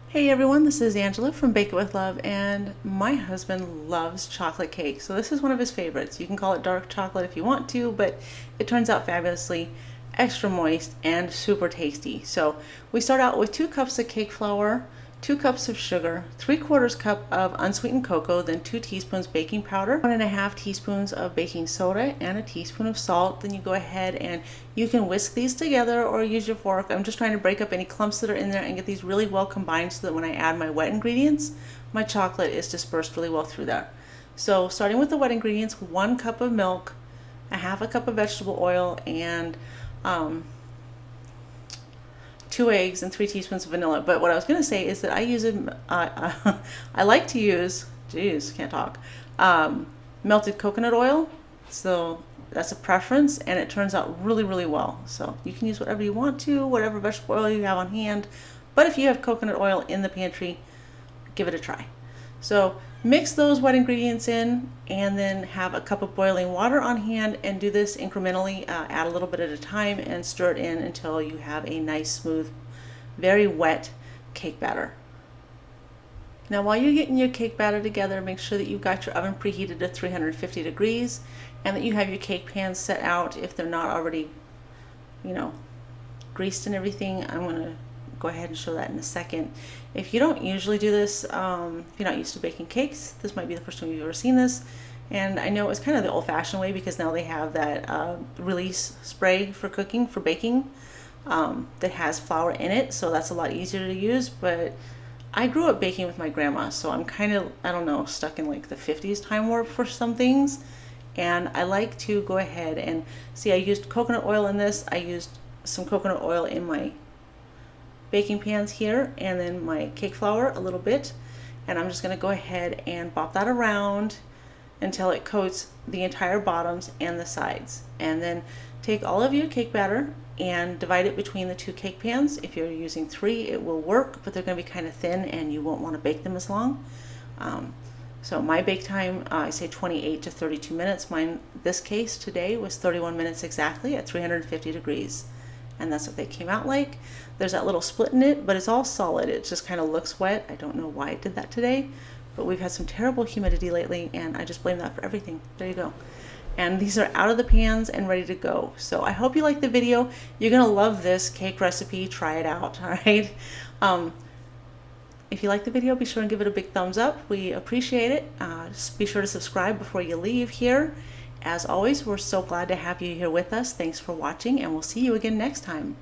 Hey everyone, this is Angela from Bake It With Love, and my husband loves chocolate cake. So this is one of his favorites. You can call it dark chocolate if you want to, but it turns out fabulously extra moist and super tasty. So we start out with 2 cups of cake flour, 2 cups of sugar, 3/4 cup of unsweetened cocoa, then 2 teaspoons baking powder, 1.5 teaspoons of baking soda, and a teaspoon of salt. Then you go ahead and you can whisk these together or use your fork. I'm just trying to break up any clumps that are in there and get these really well combined so that when I add my wet ingredients, my chocolate is dispersed really well through there. So starting with the wet ingredients, 1 cup of milk, a 1/2 cup of vegetable oil, and 2 eggs and 3 teaspoons of vanilla. But what I was going to say is that I use I like to use, geez, can't talk, melted coconut oil. So that's a preference, and it turns out really, really well. So you can use whatever you want to, whatever vegetable oil you have on hand. But if you have coconut oil in the pantry, give it a try. So mix those wet ingredients in, and then have a cup of boiling water on hand, and do this incrementally, add a little bit at a time and stir it in until you have a nice, smooth, very wet cake batter. Now while you're getting your cake batter together, make sure that you've got your oven preheated to 350 degrees and that you have your cake pans set out if they're not already, greased and everything. I'm going to go ahead and show that in a second. If you don't usually do this, if you're not used to baking cakes, this might be the first time you've ever seen this. And I know it's kind of the old-fashioned way because now they have that release spray for cooking, for baking, that has flour in it, so that's a lot easier to use. But I grew up baking with my grandma, so I'm kind of, I don't know, stuck in like the 50s time warp for some things. And I like to go ahead and see, I used coconut oil in this. I used some coconut oil in my baking pans here, and then my cake flour a little bit, and I'm just going to go ahead and bop that around until it coats the entire bottoms and the sides. And then take all of your cake batter and divide it between the 2 cake pans. If you're using 3, it will work, but they're going to be kind of thin and you won't want to bake them as long. So my bake time, I say 28 to 32 minutes. Mine, this case today, was 31 minutes exactly at 350 degrees. And that's what they came out like. There's that little split in it, but it's all solid. It just kind of looks wet. I don't know why it did that today, but we've had some terrible humidity lately, and I just blame that for everything. There you go. And these are out of the pans and ready to go. So I hope you like the video. You're gonna love this cake recipe. Try it out, all right? If you like the video, be sure and give it a big thumbs up. We appreciate it. Just be sure to subscribe before you leave here. As always, we're so glad to have you here with us. Thanks for watching, and we'll see you again next time.